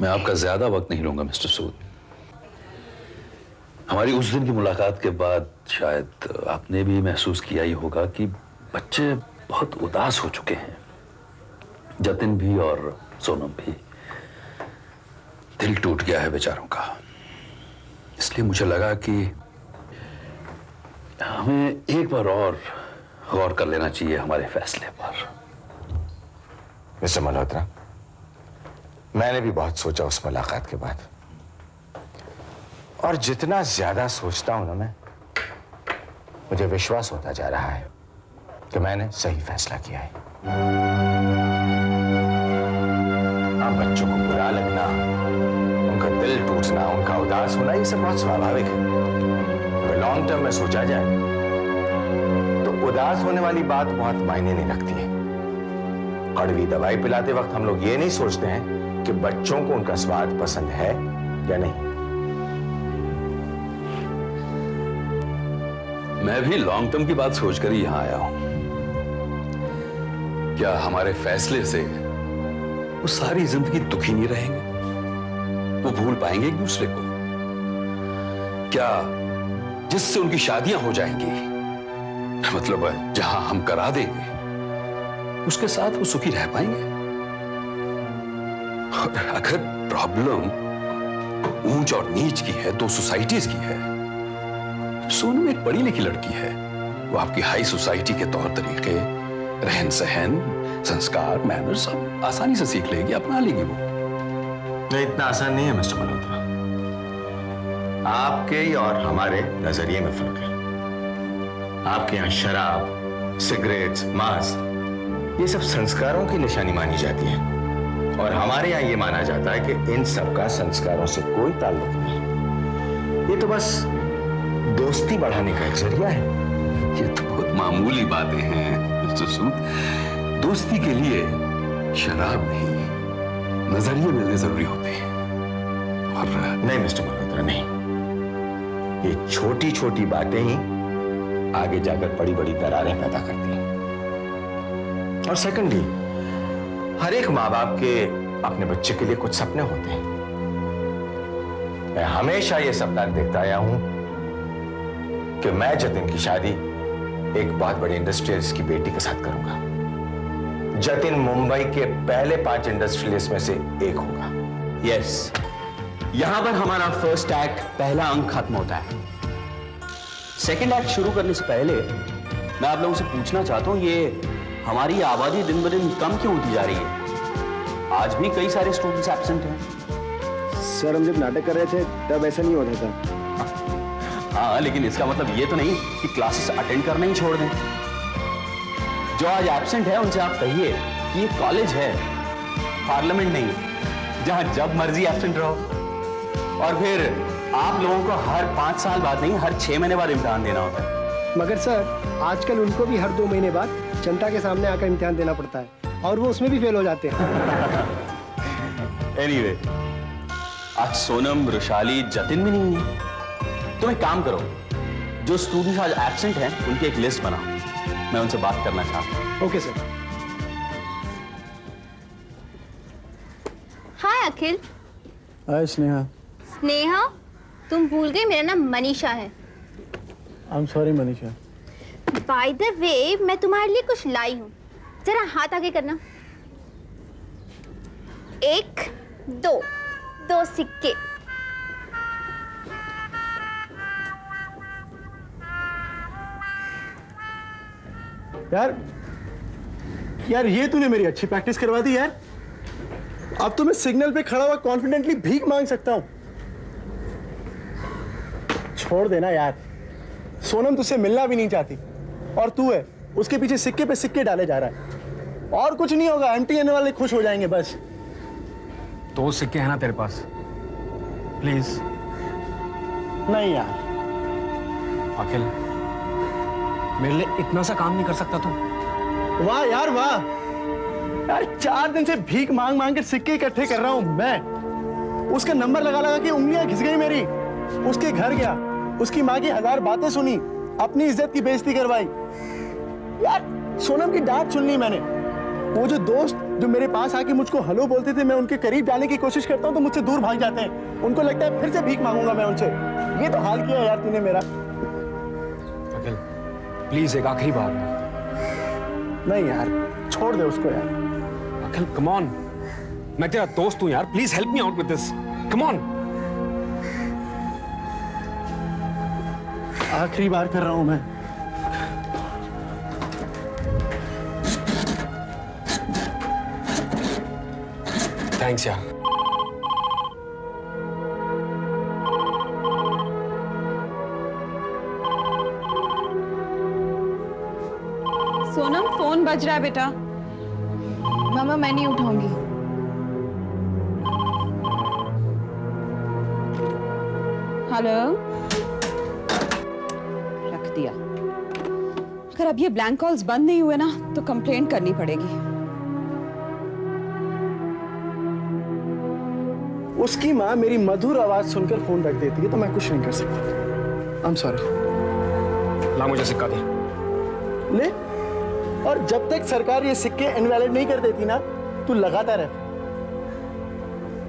मैं आपका ज्यादा वक्त नहीं लूंगा मिस्टर सूद। हमारी उस दिन की मुलाकात के बाद शायद आपने भी महसूस किया ही होगा कि बच्चे बहुत उदास हो चुके हैं। जतिन भी और सोनम भी। दिल टूट गया है बेचारों का। इसलिए मुझे लगा कि हमें एक बार और गौर कर लेना चाहिए हमारे फैसले पर। मिस्टर मल्होत्रा, मैंने भी बहुत सोचा उस मुलाकात के बाद, और जितना ज्यादा सोचता हूं ना मैं, मुझे विश्वास होता जा रहा है कि मैंने सही फैसला किया है। हाँ, बच्चों को बुरा लगना, उनका दिल टूटना, उनका उदास होना, ये सब बहुत स्वाभाविक है। अगर लॉन्ग टर्म में सोचा जाए तो उदास होने वाली बात बहुत मायने नहीं रखती है। कड़वी दवाई पिलाते वक्त हम लोग ये नहीं सोचते हैं कि बच्चों को उनका स्वाद पसंद है या नहीं। मैं भी लॉन्ग टर्म की बात सोचकर ही यहां आया हूं। क्या हमारे फैसले से वो सारी जिंदगी दुखी नहीं रहेंगे? वो भूल पाएंगे एक दूसरे को? क्या जिससे उनकी शादियां हो जाएंगी, मतलब जहां हम करा देंगे, उसके साथ वो सुखी रह पाएंगे? और अगर प्रॉब्लम ऊंच और नीच की है, दो सोसाइटीज की है, सोनम एक पढ़ी लिखी लड़की है। वो आपकी हाई सोसाइटी के तौर तरीके, रहन सहन, संस्कार, मैनर्स सब आसानी से सीख लेगी, अपना लेगी वो। नहीं, इतना आसान नहीं है मिस्टर मल्होत्रा। आपके और हमारे नजरिए में फर्क है। आपके यहां शराब, सिगरेट्स, मांस, ये सब संस्कारों की निशानी मानी जाती है, और हमारे यहां ये माना जाता है कि इन सब का संस्कारों से कोई ताल्लुक नहीं। ये तो बस दोस्ती बढ़ाने का एक जरिया है। ये तो बहुत मामूली बातें हैं मिस्टर सूद। दोस्ती के लिए शराब नहीं, नजरिए मिलने जरूरी होते हैं। और नहीं मिस्टर मल्होत्रा, नहीं। ये छोटी छोटी बातें ही आगे जाकर बड़ी बड़ी दरारें पैदा करती हैं। और सेकंडली, हर एक माँ बाप के अपने बच्चे के लिए कुछ सपने होते हैं। मैं हमेशा ये सपना देखता आया हूं कि मैं जतिन की शादी एक बहुत बड़ी इंडस्ट्रियलिस्ट की बेटी के साथ करूंगा। जतिन मुंबई के पहले 5 इंडस्ट्रियलिस्ट में से एक होगा। यस, यहां पर हमारा फर्स्ट एक्ट, पहला अंक खत्म होता है। सेकंड एक्ट शुरू करने से पहले मैं आप लोगों से पूछना चाहता हूं, ये हमारी आबादी दिन ब दिन कम क्यों होती जा रही है? आज भी कई सारे स्टूडेंट्स एब्सेंट हैं। सर, हम जब नाटक कर रहे थे तब ऐसा नहीं होता था। हाँ, लेकिन इसका मतलब ये तो नहीं कि क्लासेस अटेंड करना ही छोड़ दें। जो आज एब्सेंट है उनसे आप कहिए कि ये कॉलेज है, पार्लियामेंट नहीं, जहां जब मर्जी एब्सेंट रहो। और फिर आप लोगों को हर 5 साल बाद नहीं, हर 6 महीने बाद इम्तिहान देना होता है। मगर सर, आजकल उनको भी हर 2 महीने बाद जनता के सामने आकर इम्तिहान देना पड़ता है, और वो उसमें भी फेल हो जाते हैं। एनीवे, आज सोनम, रुशाली, जतिन भी नहीं है। तुम एक काम करो, जो स्टूडेंट्स आज एब्सेंट हैं उनकी एक लिस्ट बनाओ, मैं उनसे बात करना चाहता हूँ। Okay sir. Hi Akhil. Hi Sneha. Sneha? तुम भूल गई, मेरा नाम मनीषा है। I am sorry Manisha. By the way, मैं तुम्हारे लिए कुछ लाई हूँ, जरा हाथ आगे करना। 1, 2 सिक्के। यार ये तूने मेरी अच्छी प्रैक्टिस करवा दी यार। अब तो मैं सिग्नल पे खड़ा हुआ कॉन्फिडेंटली भीख मांग सकता हूँ। छोड़ देना यार, सोनम तुझसे मिलना भी नहीं चाहती, और तू है उसके पीछे सिक्के पे सिक्के डाले जा रहा है। और कुछ नहीं होगा, आंटी आने वाले खुश हो जाएंगे बस। 2 सिक्के हैं ना तेरे पास? प्लीज। नहीं यार। अखिल, मेरे लिए इतना सा काम नहीं कर सकता तू? वाह यार वाह यार, 4 दिन से भीख मांग मांग कर सिक्के इकट्ठे कर रहा हूं मैं। उसका नंबर लगा लगा के उंगलियां घिस गई मेरी। उसके घर गया, उसकी माँ की 1000 बातें सुनी, अपनी इज्जत की बेइज्जती करवाई। यार सोनम की डांट सुन ली मैंने, वो जो दोस्त जो मेरे पास आके मुझको हेलो बोलते थे, मैं उनके करीब जाने की कोशिश करता हूँ तो मुझसे दूर भाग जाते हैं। उनको लगता है फिर से भीख मांगूंगा मैं उनसे। ये तो हाल किया यार तूने मेरा। अखिल प्लीज एक आखिरी बार। नहीं यार, छोड़ दे उसको यार। अखिल कम ऑन, मैं तेरा दोस्त हूं यार, please help me out with this, come on. आखिरी बार कर रहा हूं मैं। थैंक्स यार। सोनम फोन बज रहा है बेटा। मामा मैं नहीं उठाऊंगी। हेलो, रख दिया। अगर अब ये ब्लैंक कॉल्स बंद नहीं हुए ना तो कंप्लेंट करनी पड़ेगी। उसकी माँ मेरी मधुर आवाज सुनकर फोन रख देती है तो मैं कुछ नहीं कर सकता। आई एम सॉरी। ला मुझे सिक्का दे। ले, और जब तक सरकार ये सिक्के इनवैलिड नहीं कर देती ना, तू लगाता रह।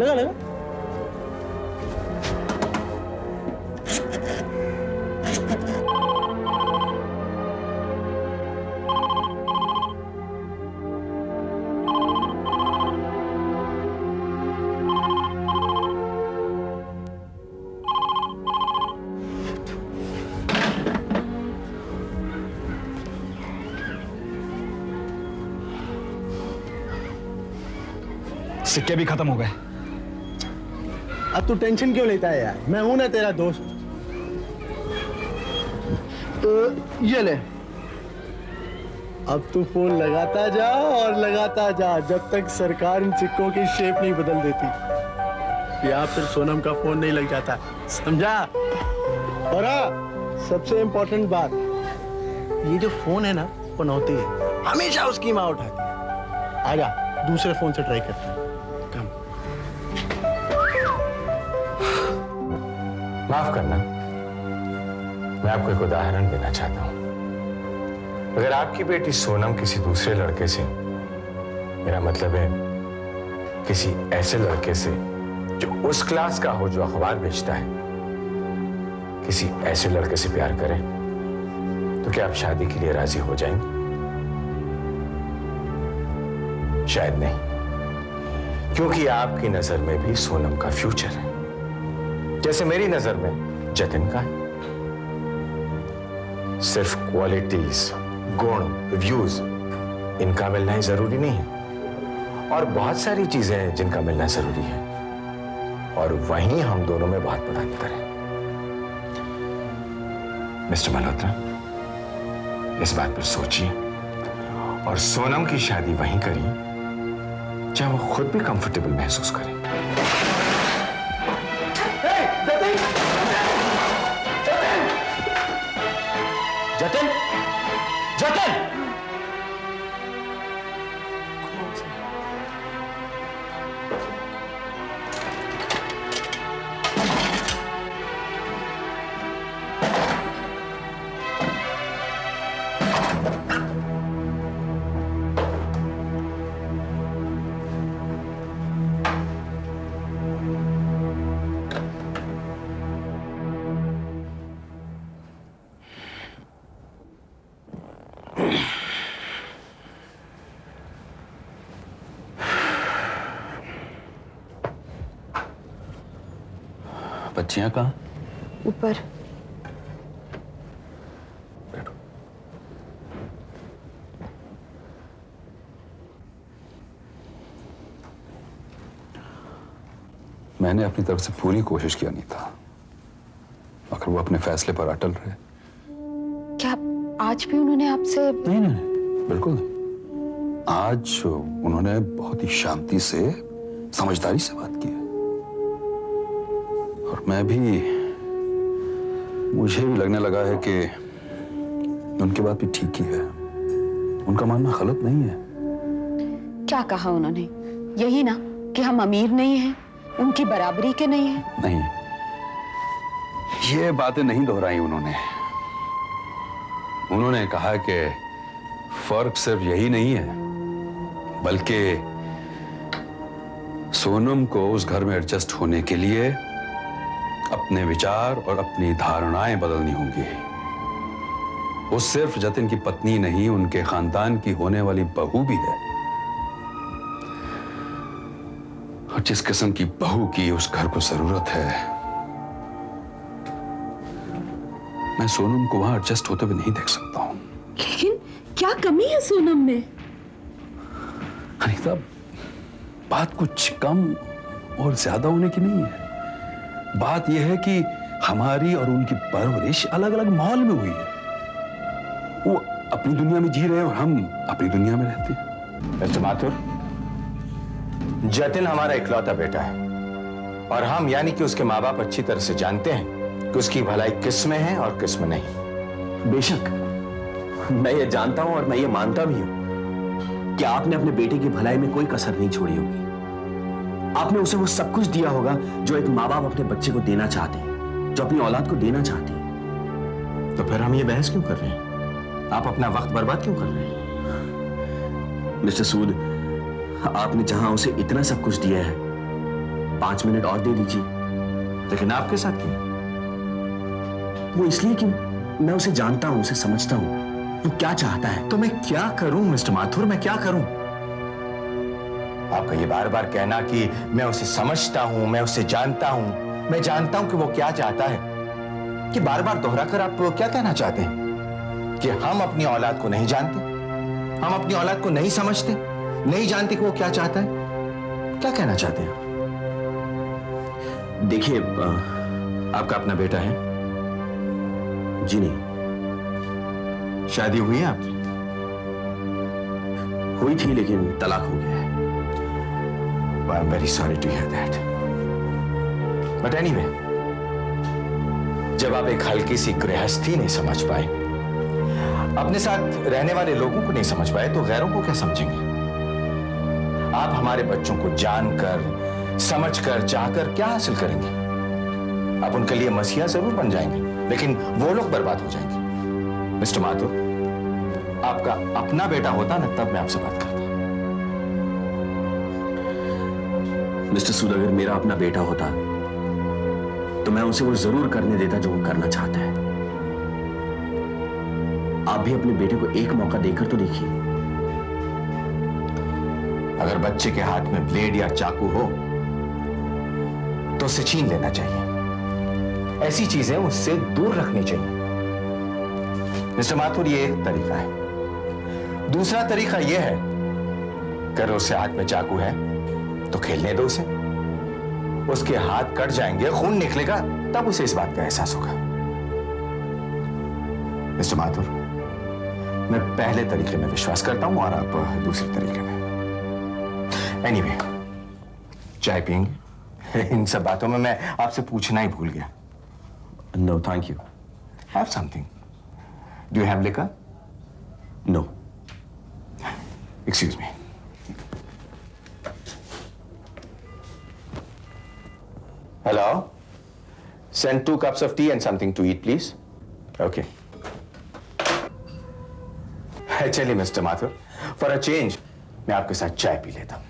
लगा लगा। सिक्के भी खत्म हो गए। अब तू टेंशन क्यों लेता है यार, मैं हूं ना तेरा दोस्त। तो ये ले, अब तू फोन लगाता जा और लगाता जा जब तक सरकार इन सिक्कों की शेप नहीं बदल देती या फिर सोनम का फोन नहीं लग जाता, समझा? और हाँ, सबसे इंपॉर्टेंट बात, ये जो फोन है ना पनौती है, हमेशा उसकी माँ उठाती है। आजा दूसरे फोन से ट्राई करते हैं। माफ करना, मैं आपको एक उदाहरण देना चाहता हूं। अगर आपकी बेटी सोनम किसी दूसरे लड़के से, मेरा मतलब है किसी ऐसे लड़के से जो उस क्लास का हो जो अखबार बेचता है, किसी ऐसे लड़के से प्यार करें तो क्या आप शादी के लिए राजी हो जाएंगे? शायद नहीं, क्योंकि आपकी नजर में भी सोनम का फ्यूचर है, जैसे मेरी नजर में जतिन का है। सिर्फ क्वालिटीज, गुण, व्यूज, इनका मिलना ही जरूरी नहीं है, और बहुत सारी चीजें हैं जिनका मिलना जरूरी है, और वहीं हम दोनों में बहुत बड़ा अंतर है। मिस्टर मल्होत्रा, इस बात पर सोचिए और सोनम की शादी वहीं करिए जहां वो खुद भी कंफर्टेबल महसूस करे। जतिन, जतिन, बच्चियां कहाँ? ऊपर। मैंने अपनी तरफ से पूरी कोशिश किया नहीं था, मगर वो अपने फैसले पर अटल रहे। क्या आज भी उन्होंने आपसे? नहीं नहीं नहीं, बिल्कुल नहीं। आज उन्होंने बहुत ही शांति से, समझदारी से बात की है, और मैं भी, मुझे भी लगने लगा है कि उनकी बात भी ठीक ही है, उनका मानना गलत नहीं है। क्या कहा उन्होंने? यही ना कि हम अमीर नहीं हैं, उनकी बराबरी के नहीं हैं? नहीं, ये बातें नहीं दोहराई उन्होंने। उन्होंने कहा कि फर्क सिर्फ यही नहीं है बल्कि सोनम को उस घर में एडजस्ट होने के लिए अपने विचार और अपनी धारणाएं बदलनी होंगी। वो सिर्फ जतिन की पत्नी नहीं, उनके खानदान की होने वाली बहू भी है। और जिस किस्म की बहू की उस घर को जरूरत है, मैं सोनम को वहां एडजस्ट होते हुए नहीं देख सकता हूं। लेकिन क्या कमी है सोनम में? अनीता, बात कुछ कम और ज्यादा होने की नहीं है। बात यह है कि हमारी और उनकी परवरिश अलग अलग माहौल में हुई है। वो अपनी दुनिया में जी रहे हैं और हम अपनी दुनिया में रहते हैं। मिस्टर माथुर, जतिन हमारा इकलौता बेटा है और हम यानी कि उसके माँ बाप अच्छी तरह से जानते हैं कि उसकी भलाई किस में है और किस में नहीं। बेशक मैं ये जानता हूं और मैं ये मानता भी हूं कि आपने अपने बेटे की भलाई में कोई कसर नहीं छोड़ी होगी। आपने उसे वो सब कुछ दिया होगा जो एक माँ बाप अपने बच्चे को देना चाहते हैं, जो अपनी औलाद को देना चाहते हैं। तो फिर हम ये बहस क्यों कर रहे हैं? आप अपना वक्त बर्बाद क्यों कर रहे हैं? मिस्टर सूद, आपने जहां उसे इतना सब कुछ दिया है, 5 मिनट और दे दीजिए। लेकिन आपके साथ क्यों? वो इसलिए कि मैं उसे जानता हूं, उसे समझता हूं, वो क्या चाहता है। तो मैं क्या करूं मिस्टर माथुर, मैं क्या करूं? आपका ये बार बार कहना कि मैं उसे समझता हूं, मैं उसे जानता हूं, मैं जानता हूं कि वो क्या चाहता है, कि बार बार दोहराकर आप क्या कहना चाहते हैं? कि हम अपनी औलाद को नहीं जानते, हम अपनी औलाद को नहीं समझते, नहीं जानते कि वो क्या चाहता है? क्या कहना चाहते हैं? देखिए, आपका अपना बेटा है? जी नहीं। शादी हुई है आपकी? हुई थी लेकिन तलाक हो गया है। I'm very sorry to hear that. But anyway, जब आप एक हल्की सी गृहस्थी नहीं समझ पाए, अपने साथ रहने वाले लोगों को नहीं समझ पाए, तो गैरों को क्या समझेंगे? आप हमारे बच्चों को जानकर, समझकर, चाहकर क्या हासिल करेंगे? आप उनके लिए मसीहा जरूर बन जाएंगे, लेकिन वो लोग बर्बाद हो जाएंगे। मिस्टर माथुर, आपका अपना बेटा होता ना, तब मैं आपसे बात करता। मिस्टर सूद, अगर मेरा अपना बेटा होता तो मैं उसे वो जरूर करने देता जो वो करना चाहता है। आप भी अपने बेटे को एक मौका देकर तो देखिए। अगर बच्चे के हाथ में ब्लेड या चाकू हो तो उसे छीन लेना चाहिए। ऐसी चीजें उससे दूर रखनी चाहिए। मिस्टर माथुर, ये एक तरीका है। दूसरा तरीका यह है कि अगर उसके हाथ में चाकू है तो खेलने दो उसे। उसके हाथ कट जाएंगे, खून निकलेगा, तब उसे इस बात का एहसास होगा। मिस्टर माथुर, मैं पहले तरीके में विश्वास करता हूं और आप दूसरे तरीके में। एनीवे, चाय पियेंगे? इन सब बातों में मैं आपसे पूछना ही भूल गया। No thank you. Have something. Do you have liquor? No. Excuse me. Hello? Send 2 cups of tea and something to eat, please. Okay. चलिए mister Mathur, for a change मैं आपके साथ चाय पी लेता हूं।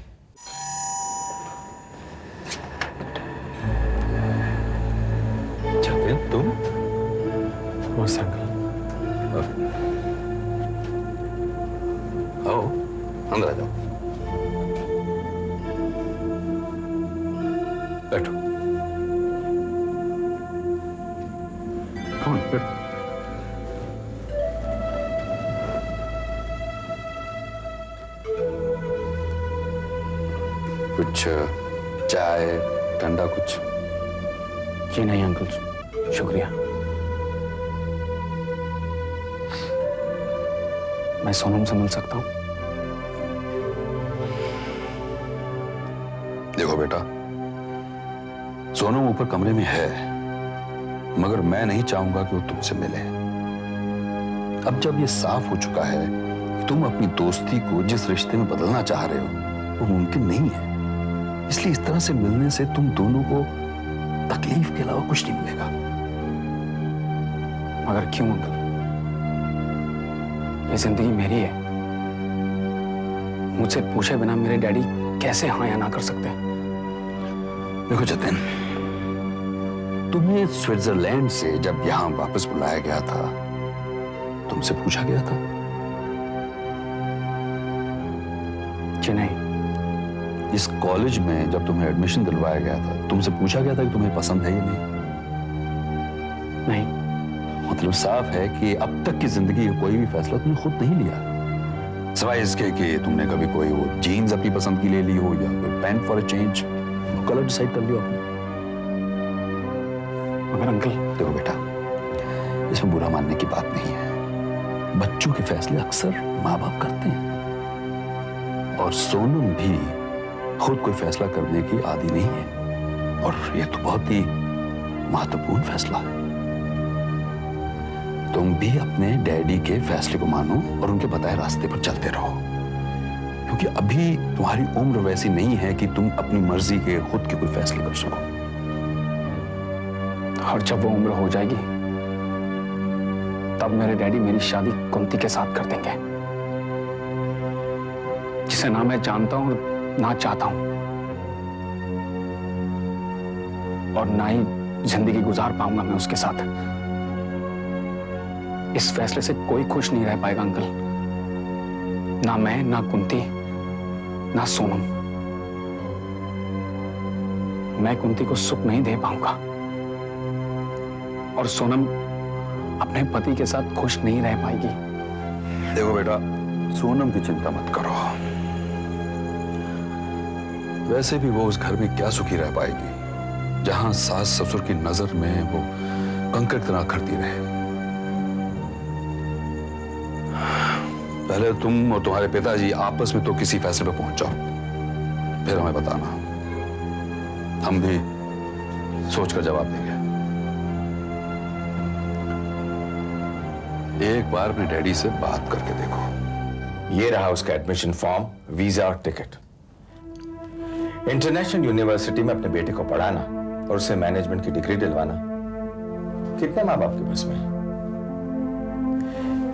जतिन, तुम? नमस्ते अंकल। आओ, अंदर आ जाओ। बैठो। कौन? बैठो। कुछ चाय, ठंडा कुछ? जी नहीं अंकल, शुक्रिया। मैं सोनम से मिल सकता हूं? देखो बेटा, सोनम ऊपर कमरे में है, मगर मैं नहीं चाहूंगा कि वो तुमसे मिले। अब जब ये साफ हो चुका है कि तुम अपनी दोस्ती को जिस रिश्ते में बदलना चाह रहे हो वो मुमकिन नहीं है, इसलिए इस तरह से मिलने से तुम दोनों को तकलीफ के अलावा कुछ नहीं मिलेगा। मगर क्यों अंकल? ये जिंदगी मेरी है, मुझसे पूछे बिना मेरे डैडी कैसे हाँ या ना कर सकते? देखो जतिन, तुम्हें स्विट्जरलैंड से जब यहां वापस बुलाया गया था, तुमसे पूछा गया था? कि नहीं। इस कॉलेज में जब तुम्हें एडमिशन दिलवाया गया था, तुमसे पूछा गया था कि तुम्हें पसंद है या नहीं? नहीं। मतलब साफ है कि अब तक की जिंदगी का कोई भी फैसला तुमने खुद नहीं लिया, सिवाय इसके कि तुमने कभी कोई वो जीन्स अपनी पसंद की ले ली हो या कोई pant for a change colour decide कर लिया आपने। मगर अंकल, देखो बेटा, इसमें बुरा मानने की बात नहीं है। बच्चों के फैसले अक्सर माँ बाप करते हैं, और सोनम भी खुद कोई फैसला करने की आदी नहीं है, और ये तो बहुत ही महत्वपूर्ण फैसला है। तुम भी अपने डैडी के फैसले को मानो और उनके बताए रास्ते पर चलते रहो, क्योंकि अभी तुम्हारी उम्र वैसी नहीं है कि तुम अपनी मर्जी के खुद के कोई फैसले कर सको। और जब वो उम्र हो जाएगी, तब मेरे डैडी मेरी शादी कुंती के साथ कर देंगे, जिसे ना मैं जानता हूं ना चाहता हूं, और ना ही जिंदगी गुजार पाऊंगा मैं उसके साथ। इस फैसले से कोई खुश नहीं रह पाएगा अंकल, ना मैं, ना कुंती, ना सोनम। मैं कुंती को सुख नहीं दे पाऊंगा, और सोनम अपने पति के साथ खुश नहीं रह पाएगी। देखो बेटा, सोनम की चिंता मत करो, वैसे भी वो उस घर में क्या सुखी रह पाएगी जहां सास ससुर की नजर में वो कंकड़ की तरह खड़ती रहे। पहले तुम और तुम्हारे पिताजी आपस में तो किसी फैसले पे पहुंच जाओ, फिर हमें बताना, हम भी सोचकर जवाब देंगे। एक बार अपने डैडी से बात करके देखो। ये रहा उसका एडमिशन फॉर्म, वीजा और टिकट। इंटरनेशनल यूनिवर्सिटी में अपने बेटे को पढ़ाना और उसे मैनेजमेंट की डिग्री दिलवाना कितने माँ बाप के बस में है?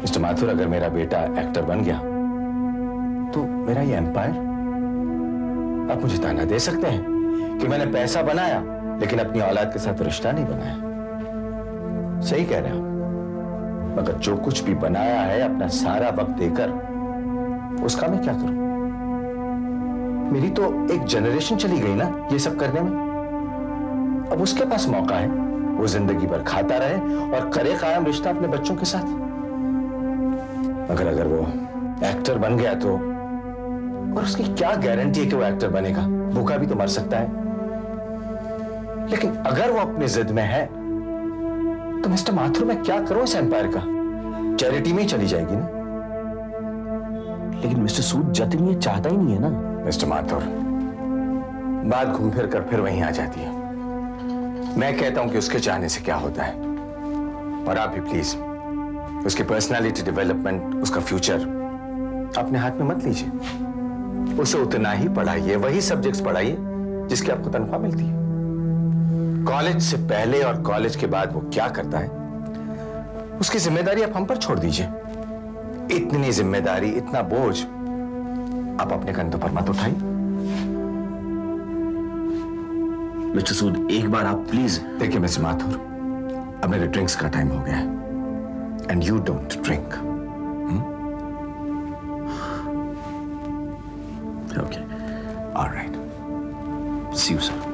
मिस्टर माथुर, अगर मेरा बेटा एक्टर बन गया तो मेरा ये एम्पायर, आप मुझे ताना दे सकते हैं कि मैंने पैसा बनाया लेकिन अपनी औलाद के साथ रिश्ता नहीं बनाया। सही कह रहे हैं आप, मगर जो कुछ भी बनाया है अपना सारा वक्त देकर, उसका मैं क्या करूं? मेरी तो एक जनरेशन चली गई ना ये सब करने में। अब उसके पास मौका है, वो जिंदगी भर खाता रहे और करे कायम रिश्ता अपने बच्चों के साथ। मगर अगर वो एक्टर बन गया तो, और उसकी क्या गारंटी है कि वो एक्टर बनेगा? भूखा भी तो मर सकता है। लेकिन अगर वो अपनी जिद में है तो मिस्टर माथुर मैं क्या करूं इस एम्पायर का? चैरिटी में ही चली जाएगी ना। लेकिन मिस्टर सूद, जतिन ये चाहता ही नहीं है ना। मिस्टर माथुर, बात घूम फिर कर फिर वहीं आ जाती है। मैं कहता हूं कि उसके चाहने से क्या होता है, और आप भी प्लीज उसकी पर्सनालिटी डेवलपमेंट, उसका फ्यूचर अपने हाथ में मत लीजिए। उसे उतना ही पढ़ाइए, वही सब्जेक्ट्स पढ़ाइए जिसकी आपको तनख्वाह मिलती है। कॉलेज से पहले और कॉलेज के बाद वो क्या करता है, उसकी जिम्मेदारी आप हम पर छोड़ दीजिए। इतनी जिम्मेदारी, इतना बोझ आप अपने कंधों पर मत उठाइए। मिस्टर सूद, एक बार आप प्लीज। देखिए मिस्टर माथुर, अब मेरे ड्रिंक्स का टाइम हो गया है, and you don't drink. Okay, alright, see you sir.